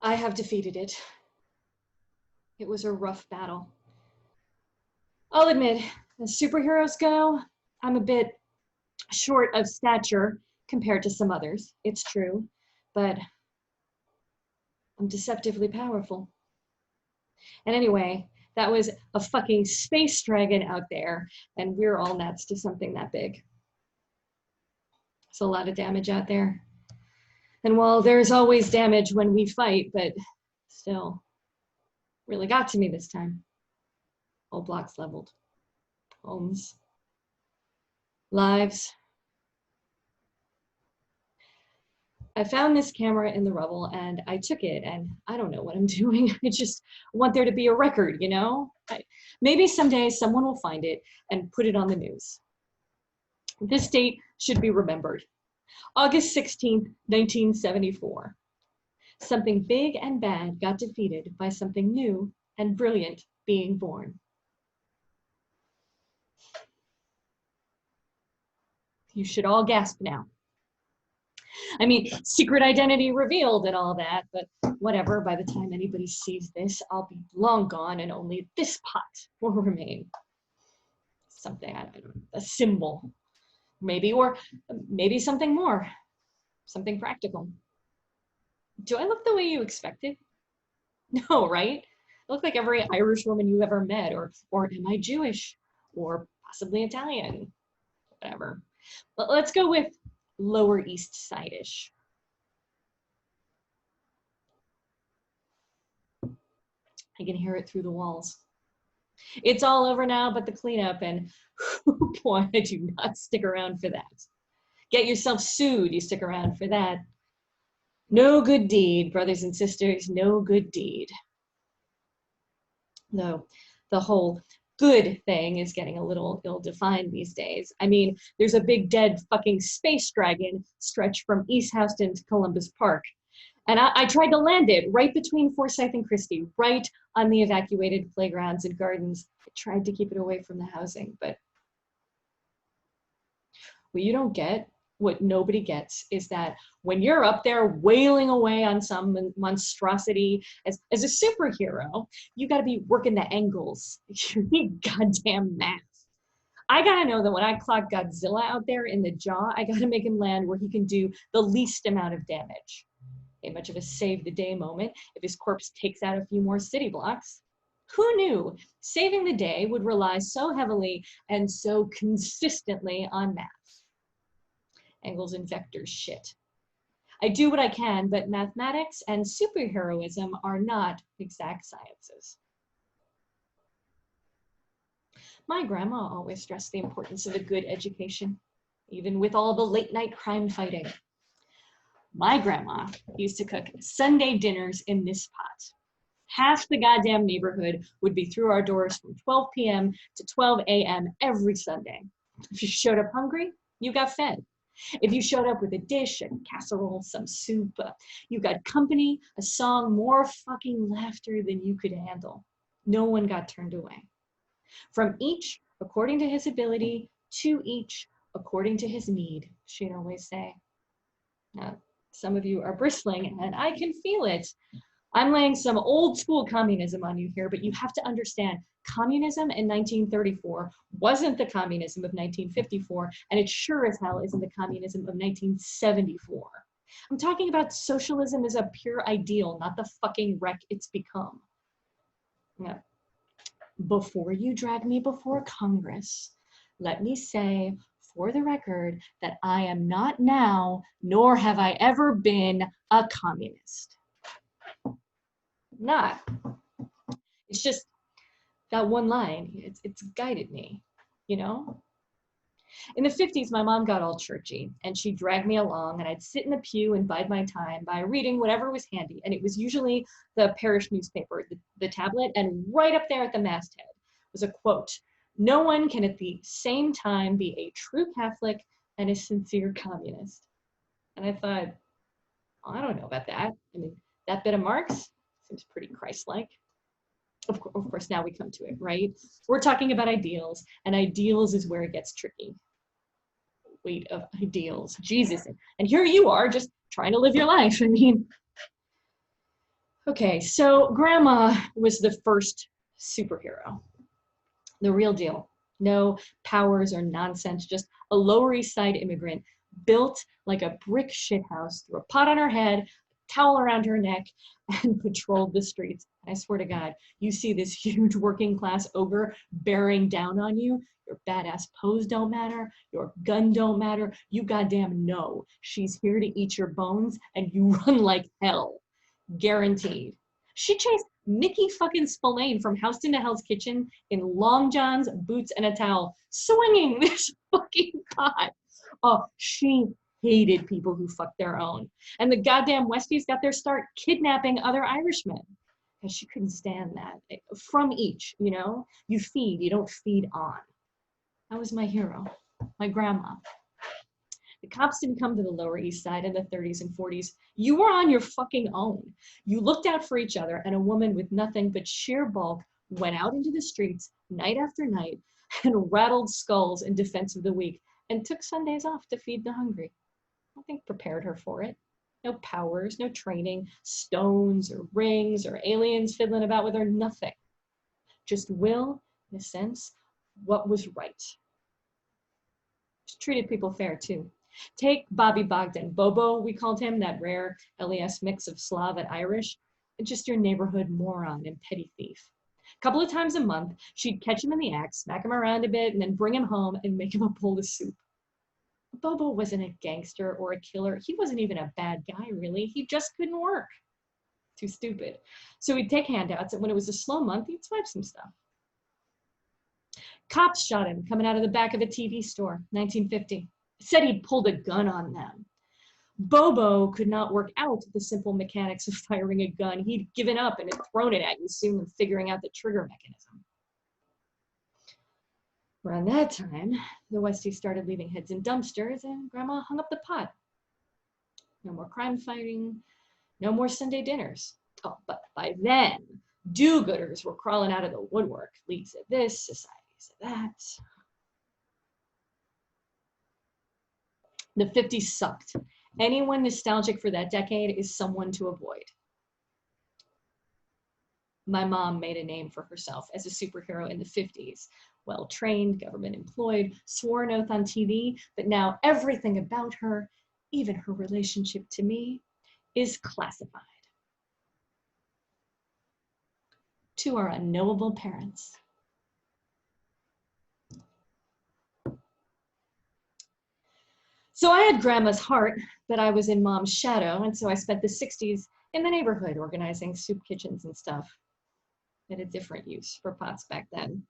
I have defeated it. It was a rough battle. I'll admit, as superheroes go, I'm a bit short of stature compared to some others. It's true, but I'm deceptively powerful. And anyway, that was a fucking space dragon out there, and we're all nuts to something that big. It's a lot of damage out there. And while there's always damage when we fight, but still, really got to me this time. All blocks leveled. Homes. Lives. I found this camera in the rubble and I took it, and I don't know what I'm doing. I just want there to be a record, you know? Maybe someday someone will find it and put it on the news. This date should be remembered. August 16th, 1974. Something big and bad got defeated by something new and brilliant being born. You should all gasp now. I mean, secret identity revealed and all that, but whatever, by the time anybody sees this, I'll be long gone and only this pot will remain. Something, I don't know, a symbol, maybe, or maybe something more, something practical. Do I look the way you expected? No, right? I look like every Irish woman you ever met, or am I Jewish? Or possibly Italian, whatever. But let's go with Lower East Side-ish. I can hear it through the walls. It's all over now but the cleanup, and boy, I do not stick around for that. Get yourself sued, you stick around for that. No good deed, brothers and sisters, no good deed. No, the whole good thing is getting a little ill-defined these days. I mean, there's a big dead fucking space dragon stretched from East Houston to Columbus Park. And I tried to land it right between Forsyth and Christie, right on the evacuated playgrounds and gardens. I tried to keep it away from the housing, but what you don't get, what nobody gets, is that when you're up there wailing away on some monstrosity as a superhero, you gotta be working the angles. You need goddamn math. I gotta know that when I clock Godzilla out there in the jaw, I gotta make him land where he can do the least amount of damage. Ain't much of a save the day moment if his corpse takes out a few more city blocks. Who knew saving the day would rely so heavily and so consistently on math? Angles and vectors shit. I do what I can, but mathematics and superheroism are not exact sciences. My grandma always stressed the importance of a good education, even with all the late night crime fighting. My grandma used to cook Sunday dinners in this pot. Half the goddamn neighborhood would be through our doors from 12 p.m. to 12 a.m. every Sunday. If you showed up hungry, you got fed. If you showed up with a dish, a casserole, some soup, you got company, a song, more fucking laughter than you could handle. No one got turned away. From each according to his ability, to each according to his need, she'd always say. Now, some of you are bristling, and I can feel it. I'm laying some old school communism on you here, but you have to understand, communism in 1934 wasn't the communism of 1954, and it sure as hell isn't the communism of 1974. I'm talking about socialism as a pure ideal, not the fucking wreck it's become. Now, before you drag me before Congress, let me say, for the record, that I am not now, nor have I ever been, a communist. Not. It's just that one line, it's guided me, you know? In the 50s, my mom got all churchy, and she'd drag me along, and I'd sit in the pew and bide my time by reading whatever was handy, and it was usually the parish newspaper, the tablet, and right up there at the masthead was a quote: "No one can at the same time be a true Catholic and a sincere communist." And I thought, oh, I don't know about that. I mean, that bit of Marx seems pretty Christ-like. Of course, now we come to it, right? We're talking about ideals, and ideals is where it gets tricky. Weight of ideals, Jesus. And here you are just trying to live your life. I mean, Okay, so Grandma was the first superhero, the real deal. No powers or nonsense, just a Lower East Side immigrant built like a brick shithouse, threw a pot on her head, a towel around her neck, and patrolled the streets. I swear to God, you see this huge working class ogre bearing down on you, your badass pose don't matter, your gun don't matter, you goddamn know she's here to eat your bones and you run like hell. Guaranteed. She chased Mickey fucking Spillane from Houston to Hell's Kitchen in long johns, boots, and a towel, swinging this fucking pot. Oh, she hated people who fucked their own. And the goddamn Westies got their start kidnapping other Irishmen. Because she couldn't stand that. From each, you know? You feed, you don't feed on. That was my hero, my grandma. The cops didn't come to the Lower East Side in the 30s and 40s. You were on your fucking own. You looked out for each other, and a woman with nothing but sheer bulk went out into the streets night after night and rattled skulls in defense of the weak and took Sundays off to feed the hungry. Nothing prepared her for it. No powers, no training, stones or rings or aliens fiddling about with her, nothing. Just will, in a sense, what was right. She treated people fair, too. Take Bobby Bogdan, Bobo, we called him, that rare LES mix of Slav and Irish, just your neighborhood moron and petty thief. A couple of times a month, she'd catch him in the act, smack him around a bit, and then bring him home and make him a bowl of soup. Bobo wasn't a gangster or a killer. He wasn't even a bad guy, really. He just couldn't work. Too stupid. So he'd take handouts, and when it was a slow month, he'd swipe some stuff. Cops shot him coming out of the back of a TV store, 1950. Said he'd pulled a gun on them. Bobo could not work out the simple mechanics of firing a gun. He'd given up and had thrown it at you soon and figuring out the trigger mechanism. Around that time, the Westies started leaving heads in dumpsters and Grandma hung up the pot. No more crime fighting, no more Sunday dinners. Oh, but by then, do-gooders were crawling out of the woodwork. Leagues of this, societies of that. The 50s sucked. Anyone nostalgic for that decade is someone to avoid. My mom made a name for herself as a superhero in the 50s. Well-trained, government employed, swore an oath on TV, but now everything about her, even her relationship to me, is classified. To our unknowable parents. So I had Grandma's heart, but I was in Mom's shadow, and so I spent the 60s in the neighborhood organizing soup kitchens and stuff. Had a different use for pots back then.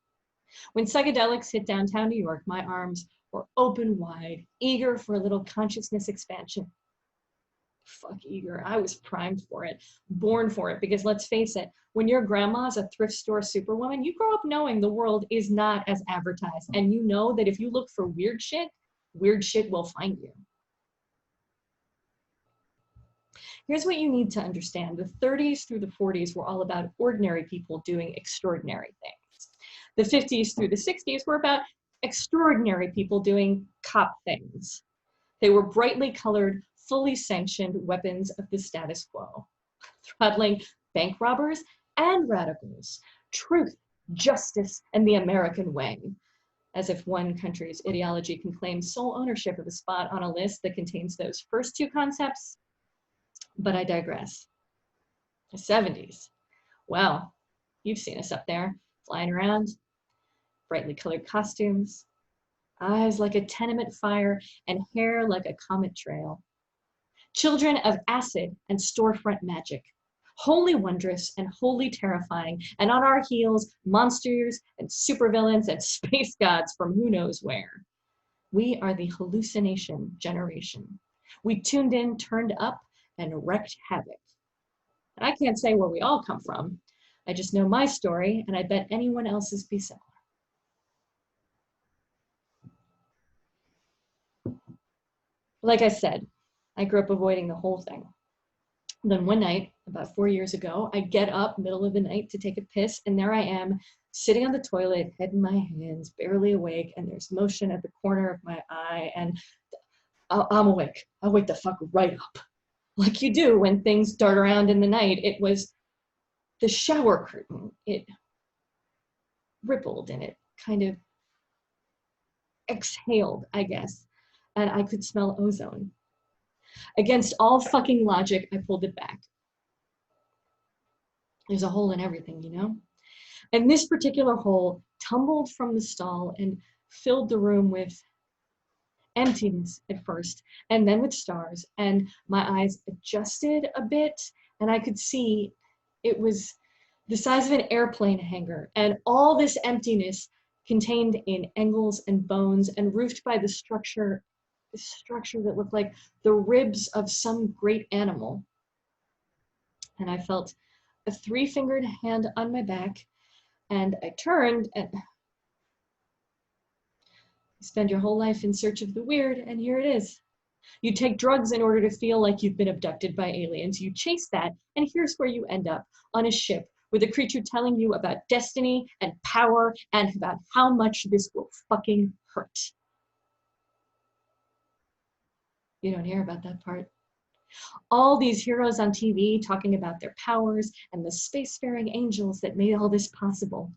When psychedelics hit downtown New York, my arms were open wide, eager for a little consciousness expansion. Fuck eager, I was primed for it, born for it, because let's face it, when your grandma's a thrift store superwoman, you grow up knowing the world is not as advertised, and you know that if you look for weird shit will find you. Here's what you need to understand. The 30s through the 40s were all about ordinary people doing extraordinary things. The 50s through the 60s were about extraordinary people doing cop things. They were brightly colored, fully sanctioned weapons of the status quo, throttling bank robbers and radicals, truth, justice, and the American way. As if one country's ideology can claim sole ownership of a spot on a list that contains those first two concepts. But I digress. The 70s. Well, you've seen us up there, flying around, brightly colored costumes, eyes like a tenement fire, and hair like a comet trail. Children of acid and storefront magic. Wholly wondrous and wholly terrifying, and on our heels, monsters and supervillains and space gods from who knows where. We are the hallucination generation. We tuned in, turned up, and wreaked havoc. And I can't say where we all come from. I just know my story, and I bet anyone else's be similar. Like I said, I grew up avoiding the whole thing. Then one night, about 4 years ago, I get up middle of the night to take a piss, and there I am, sitting on the toilet, head in my hands, barely awake, and there's motion at the corner of my eye, and I'm awake. I wake the fuck right up. Like you do when things dart around in the night. It was the shower curtain, it rippled and it kind of exhaled, I guess, and I could smell ozone. Against all fucking logic, I pulled it back. There's a hole in everything, you know? And this particular hole tumbled from the stall and filled the room with emptiness at first, and then with stars, and my eyes adjusted a bit, and I could see it was the size of an airplane hangar, and all this emptiness contained in angles and bones and roofed by this structure that looked like the ribs of some great animal. And I felt a three-fingered hand on my back, and I turned, and you spend your whole life in search of the weird, and here it is. You take drugs in order to feel like you've been abducted by aliens. You chase that, and here's where you end up, on a ship with a creature telling you about destiny and power and about how much this will fucking hurt. You don't hear about that part. All these heroes on TV talking about their powers and the spacefaring angels that made all this possible.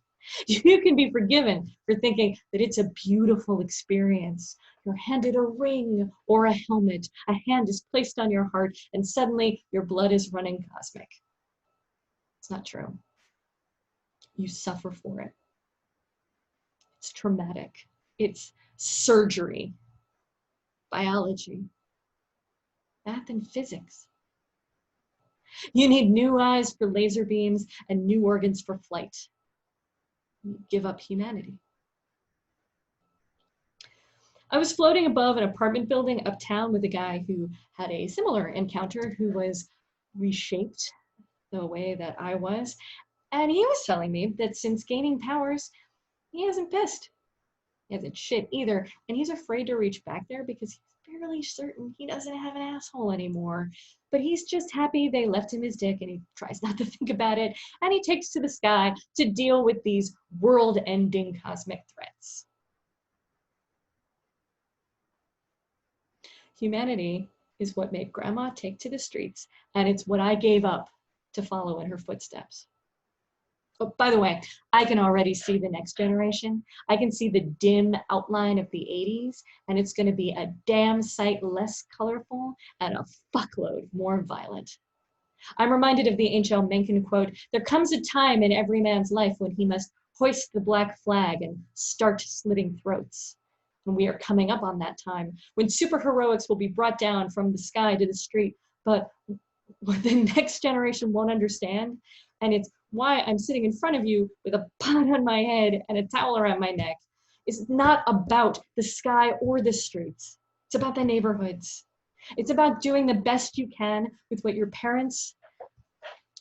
You can be forgiven for thinking that it's a beautiful experience. You're handed a ring or a helmet. A hand is placed on your heart, and suddenly your blood is running cosmic. It's not true. You suffer for it. It's traumatic. It's surgery, biology, math and physics. You need new eyes for laser beams and new organs for flight. You give up humanity. I was floating above an apartment building uptown with a guy who had a similar encounter, who was reshaped the way that I was. And he was telling me that since gaining powers, he hasn't pissed. He hasn't shit either. And he's afraid to reach back there because he's fairly certain he doesn't have an asshole anymore. But he's just happy they left him his dick, and he tries not to think about it. And he takes to the sky to deal with these world-ending cosmic threats. Humanity is what made Grandma take to the streets, and it's what I gave up to follow in her footsteps. Oh, by the way, I can already see the next generation. I can see the dim outline of the 80s, and it's going to be a damn sight less colorful and a fuckload more violent. I'm reminded of the H.L. Mencken quote, "There comes a time in every man's life when he must hoist the black flag and start slitting throats." And we are coming up on that time when superheroics will be brought down from the sky to the street, but what the next generation won't understand, and it's why I'm sitting in front of you with a pot on my head and a towel around my neck, is not about the sky or the streets. It's about the neighborhoods. It's about doing the best you can with what your parents,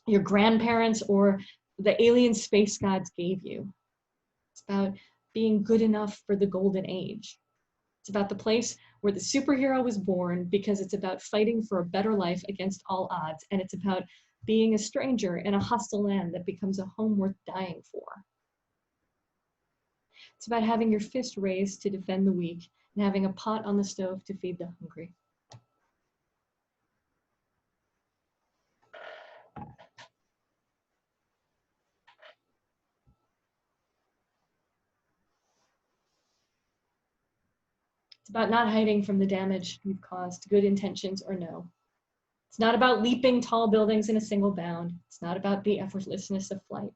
your grandparents, or the alien space gods gave you. It's about being good enough for the golden age. It's about the place where the superhero was born, because it's about fighting for a better life against all odds, and it's about being a stranger in a hostile land that becomes a home worth dying for. It's about having your fist raised to defend the weak and having a pot on the stove to feed the hungry. It's about not hiding from the damage you've caused, good intentions or no. It's not about leaping tall buildings in a single bound. It's not about the effortlessness of flight.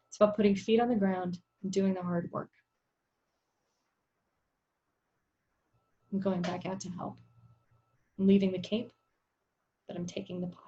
It's about putting feet on the ground and doing the hard work. I'm going back out to help. I'm leaving the cape, but I'm taking the pot.